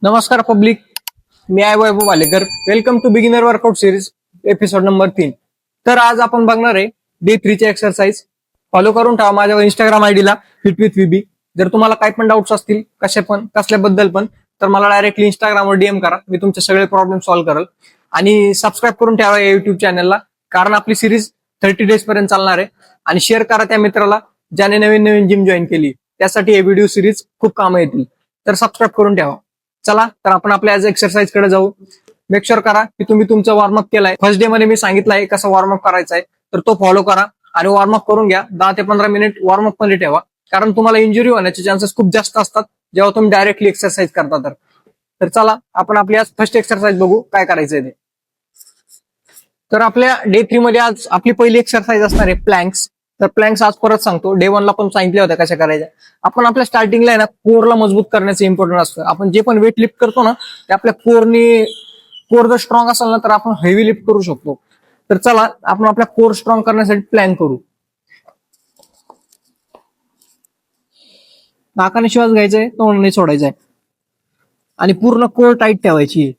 नमस्कार पब्लिक, मी आहे Vaibhav Walekar. Welcome to beginner workout series episode number 3. तर आज आपण बघणार आहे डे 3 चे एक्सरसाइज. फॉलो करून ठेवा माझ्या इंस्टाग्राम आयडीला फिट विथ विबी. जर तुम्हाला काही पण डाऊट्स असतील कसल्याबद्दल पण, तर मला डायरेक्टली इंस्टाग्रामवर डीएम करा. मी तुमचे सगळे प्रॉब्लेम सॉल्व्ह करेल. आणि सबस्क्राईब करून ठेवा या युट्यूब चॅनलला, कारण आपली सिरीज 30 डेज पर्यंत चालणार आहे. आणि शेअर करा त्या मित्राला ज्याने नवीन नवीन जिम जॉईन केली. त्यासाठी हे व्हिडिओ सिरीज खूप कामं येतील. तर सबस्क्राईब करून ठेवा. चला तर आपण आपल्या आज एक्सरसाइज कडे जाऊ. मेक शुअर करा की तुम्ही तुमचा वॉर्मअप केलाय. फर्स्ट डे मध्ये मी सांगितलंय कसं वॉर्मअप करायचा आहे, तर तो फॉलो करा आणि वॉर्मअप करून घ्या. 10 ते 15 मिनिट वॉर्मअप मध्ये ठेवा, कारण तुम्हाला इंजुरी होण्याचे चान्सेस खूप जास्त असतात जेव्हा तुम्ही डायरेक्टली एक्सरसाइज करता. तर चला आपण आपली आज फर्स्ट एक्सरसाइज बघू काय करायचंय ते. तर आपल्या डे 3 मध्ये आज आपली पहिली एक्सरसाइज असणार आहे प्लँक्स. तर प्लँक्स आज परत सांगतो, डे 1 ला पण सांगितल्या होत्या कशा करायच्या. आपण आपल्या स्टार्टिंगला आहे ना कोरला मजबूत करण्याचं इम्पॉर्टंट असतं. आपण जे पण वेट लिफ्ट करतो ना, ते आपल्या कोर जर स्ट्रॉंग असेल ना तर आपण हेवी लिफ्ट करू शकतो. तर चला आपण आपल्या कोर स्ट्रॉंग करण्यासाठी प्लॅन करू. नाकाने श्वास घ्यायचाय, तोंडाने सोडायचाय आणि पूर्ण कोर टाईट ठेवायची.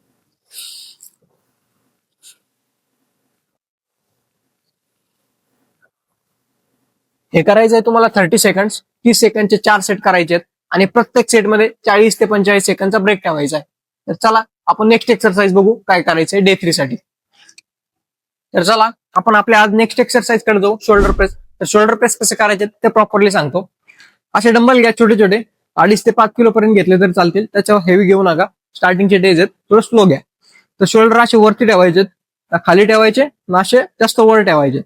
हे करायचंय तुम्हाला 30 सेकंड. 30 सेकंडचे 4 सेट करायचे आहेत आणि प्रत्येक सेटमध्ये 40 ते 45 सेकंडचा ब्रेक ठेवायचा आहे. तर चला आपण नेक्स्ट एक्सरसाइज बघू काय करायचंय डे 3 साठी. तर चला आपण आपल्या आज नेक्स्ट एक्सरसाइज कडे जाऊ, शोल्डर प्रेस. तर शोल्डर प्रेस कसे करायचे ते प्रॉपरली सांगतो. असे डंबल घ्या छोटे छोटे, 2.5 ते 5 किलो पर्यंत घेतले तर चालतील. त्याच्यावर हेवी घेऊ नका. स्टार्टिंगचे डेज आहेत, थोडं स्लो घ्या. तर शोल्डर असे वरती ठेवायचे, खाली ठेवायचे, असे जास्त वर ठेवायचे.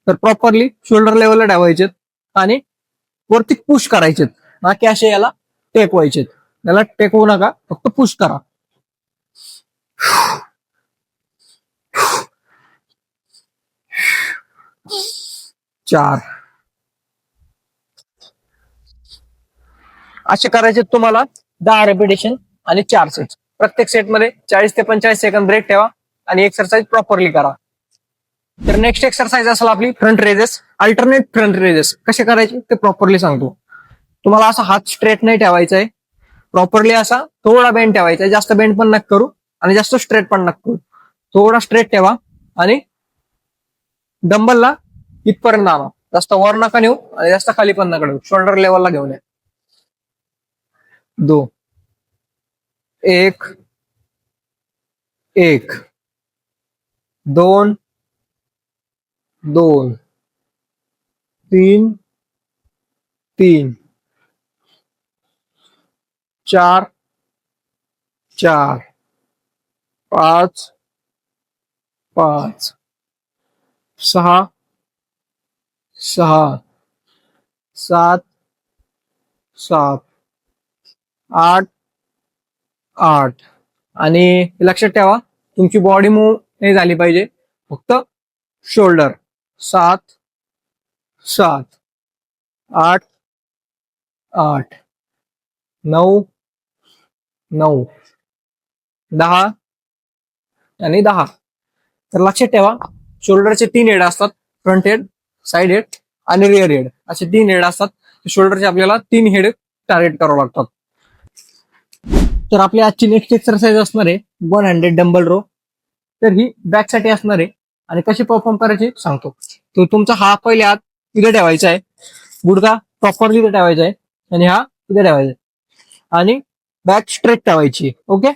तर प्रॉपरली शोल्डर लेवलला ठेवायचे आणि वरती पुश करायचे, ना की असे याला टेकवायचे. याला टेकवू नका, फक्त पुश करा. चार असे करायचे तुम्हाला 10 रेपिटेशन आणि 4 सेट. प्रत्येक सेटमध्ये 40 ते 45 सेकंद ब्रेक ठेवा आणि एक्सरसाइज प्रॉपरली करा. तर नेक्स्ट एक्सरसाइज असेल आपली front raises. Alternate front raises कसे करायचे ते प्रॉपरली सांगतो. तुम्हाला असा हात स्ट्रेट नाही ठेवायचा आहे, प्रॉपरली असा थोडा बेंड ठेवायचा आहे. जास्त बेंड पण नका करू आणि जास्त स्ट्रेट पण नका करू. थोडा स्ट्रेट ठेवा आणि डंबलला इथपर्यंत आणा. जास्त वर नका नेऊ आणि जास्त खाली पण नका नेऊ. शोल्डर लेवलला घेऊन या. 2 1 1 2 2 3 3 4 4 5 5 6 6 7 7 8 8. आणि लक्षात ठेवा तुमची बॉडी मूव नाही झाली पाहिजे, फक्त शोल्डर. 7 7 8 8 9 9 10 आणि 10. तर लक्षात ठेवा शोल्डरचे 3 हेड असतात, फ्रंट हेड, साइड हेड आणि रिअर हेड. असे 3 हेड असतात. शोल्डरचे आपल्याला 3 हेड टार्गेट करावं लागतात. तर आपली आजची नेक्स्ट एक्सरसाइज असणार आहे 100 डंबल रो. तर ही बॅक साठी असणार आहे आणि कशी परफॉर्म करायची सांगतो. तो तुमचा हा पहिले हात इथे ठेवायचा आहे, गुडघा प्रॉपरली इथे ठेवायचा आहे आणि हा इथे ठेवायचा आहे आणि बॅक स्ट्रेट ठेवायची. ओके.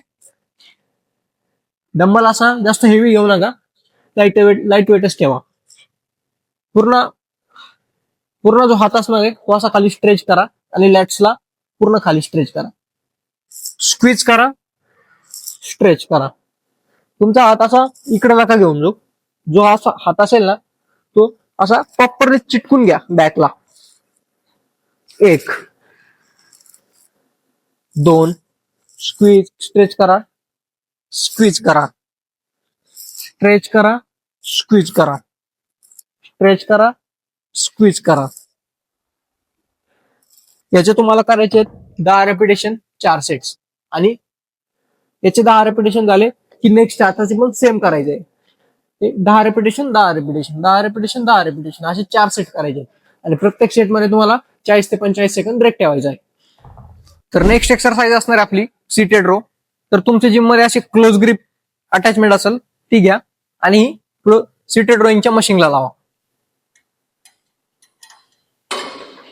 डंबल असा जास्त हेवी घेऊ नका, लाईट वेटच ठेवा. पूर्ण पूर्ण जो हात असणार आहे तो असा खाली स्ट्रेच करा आणि लॅट्सला पूर्ण खाली स्ट्रेच करा. स्क्वीज करा, स्ट्रेच करा. तुमचा हात असा इकडे नका घेऊन जाऊ. जो असा हात असेल ना तो असा प्रॉपरली चिटकून घ्या बॅकला. 1 2 स्क्वीज, स्ट्रेच करा, स्क्वीज करा, स्ट्रेच करा, स्क्वीज करा, स्ट्रेच करा, स्क्वीज करा. याचे तुम्हाला करायचे 10 रेपिटेशन 4 सेट्स. आणि याचे 10 रेपिटेशन झाले की नेक्स्ट हाताचे पण सेम करायचे. 10 रेपिटेशन 10 रेपिटेशन 10 रेपिटेशन 10 रेपिटेशन असे 4 सेट करायचे. आणि प्रत्येक सेटमध्ये तुम्हाला 40 ते 45 सेकंद ब्रेक ठेवायचा आहे. तर नेक्स्ट एक्सरसाइज असणार आपली सीटेड रो. तर तुमच्या जिम मध्ये अशी क्लोज ग्रिप अटॅचमेंट असेल ती घ्या आणि सीटेड रोईंगच्या मशीनला लावा.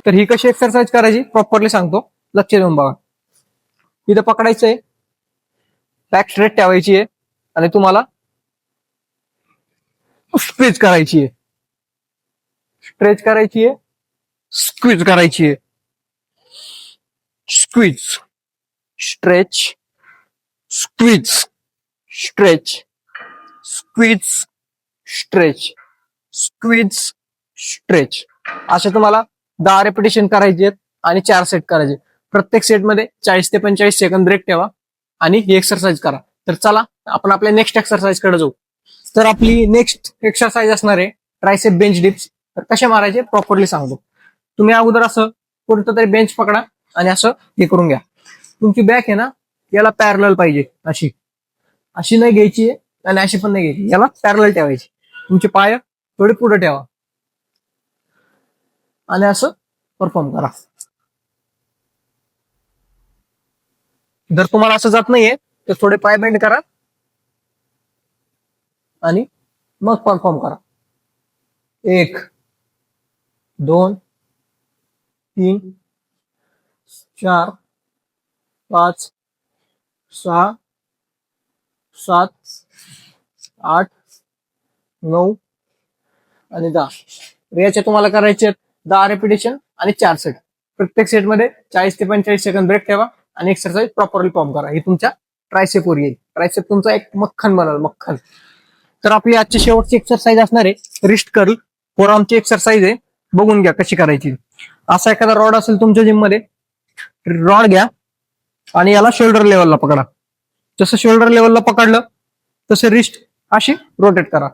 तर ही कशी एक्सरसाइज करायची प्रॉपरली सांगतो, लक्ष देऊन बघा. इथं पकडायचंय, बॅक स्ट्रेट ठेवायची आहे आणि तुम्हाला स्ट्रेच करायची आहे, स्ट्रेच करायची आहे, स्क्वीज करायची आहे. Squeeze, stretch, squeeze, stretch, squeeze, stretch, squeeze, stretch. असे तुम्हाला 10 रेपिटेशन करायचे आहेत आणि 4 सेट करायचे. प्रत्येक सेटमध्ये 40 ते 45 सेकंद ब्रेक ठेवा आणि ही एक्सरसाइज करा. तर चला आपण आपल्या नेक्स्ट एक्सरसाइज कडे जाऊ. तर आपली नेक्स्ट एक्सरसाइज असणार आहे ट्रायसेप बेंच डिप्स. तर कसे मारायचे प्रॉपरली सांगतो. तुम्ही अगोदर असं कोणतं तरी बेंच पकडा आणि असं हे करून घ्या. तुमची बॅक आहे ना याला पॅरलल पाहिजे, अशी अशी नाही घ्यायची आणि अशी पण नाही घ्यायची, याला पॅरलल ठेवायची. तुमचे पाय थोडे पुढे ठेवा आणि असं परफॉर्म करा. जर तुम्हाला असं जात नाहीये तर थोडे पाय बेंड करा आणि मग परफॉर्म करा. 1 2 3 4 5 6 7 8 9 आणि 10. याचे तुम्हाला करायचे 10 रेपिटेशन आणि 4 सेट. प्रत्येक सेटमध्ये 40 ते 45 सेकंद ब्रेक ठेवा आणि एक्सरसाइज प्रॉपरली फॉर्म करा. ही तुमच्या ट्रायसेप वर येईल. ट्रायसेप तुमचा एक मक्खन बनल, मक्खन. तर आपली आजची शेवटची एक्सरसाइज असणार आहे रिस्ट कर्ल. फोरआर्मची एक्सरसाइज आहे, बघून घ्या कशी करायची. असा एखादा रॉड असेल तुमच्या जिम मध्ये, रॉड घ्या आणि याला शोल्डर लेवलला पकडा. जसं शोल्डर लेवलला पकडलं तसं रिस्ट अशी रोटेट करा.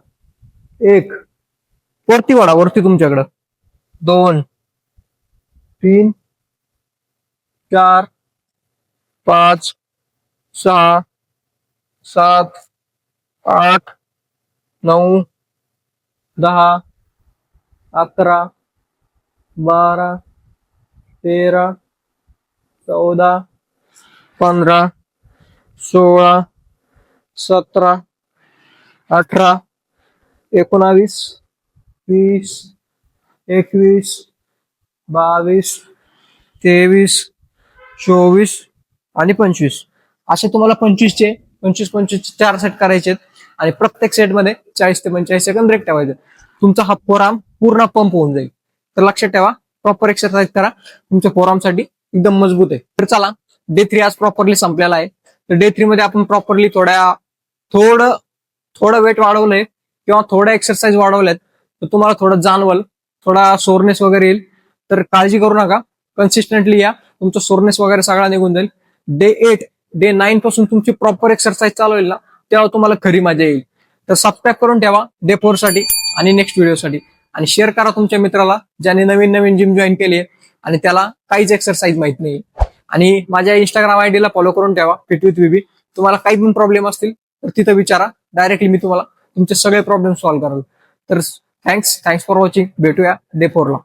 1 वरती वाढा, वरती तुमच्याकडं. 2 3 4 5 6 7 8 9 10 11 12 13 14 15 16 17 18 19 20 21 22 23 24 आणि 25. असे तुम्हाला 25 4 सेट करायचे आणि प्रत्येक सेटमध्ये 40 ते 45 सेकंद ब्रेक ठेवायचे. तुमचा हा फोरआर्म पूर्ण पंप होऊन जाईल. तर लक्षात ठेवा, प्रॉपर एक्सरसाइज करा, तुमच्या फोरआर्म साठी एकदम मजबूत आहे. तर चला, डे 3 आज प्रॉपरली संपलेला आहे. तर डे 3 मध्ये आपण प्रॉपरली थोडं वेट वाढवलंय किंवा थोड्या एक्सरसाइज वाढवल्यात, तर तुम्हाला थोडं जाणवल, थोडा सोरनेस वगैरे येईल. तर काळजी करू नका, कन्सिस्टंटली या, तुमचा सोरनेस वगैरे सगळा निघून जाईल. डे 8 डे 9 पासून तुमची प्रॉपर एक्सरसाइज चालू होईल ना, तेव्हा तुम्हाला खरी मजा येईल. तर सबस्क्राईब करून ठेवा डे 4 साठी आणि नेक्स्ट व्हिडिओसाठी, आणि शेअर करा तुमच्या मित्राला ज्याने नवीन जिम जॉईन केली आहे आणि त्याला काहीच एक्सरसाइज माहित नाही. आणि माझ्या इंस्टाग्राम आयडीला फॉलो करून ठेवा, फिट विथ विबी. तुम्हाला काही पण प्रॉब्लेम असतील तर तिथं विचारा, डायरेक्टली मी तुम्हाला तुमचे सगळे प्रॉब्लेम सॉल्व्ह करेल. तर थँक्स फॉर वॉचिंग. भेटूया डे 4 ला.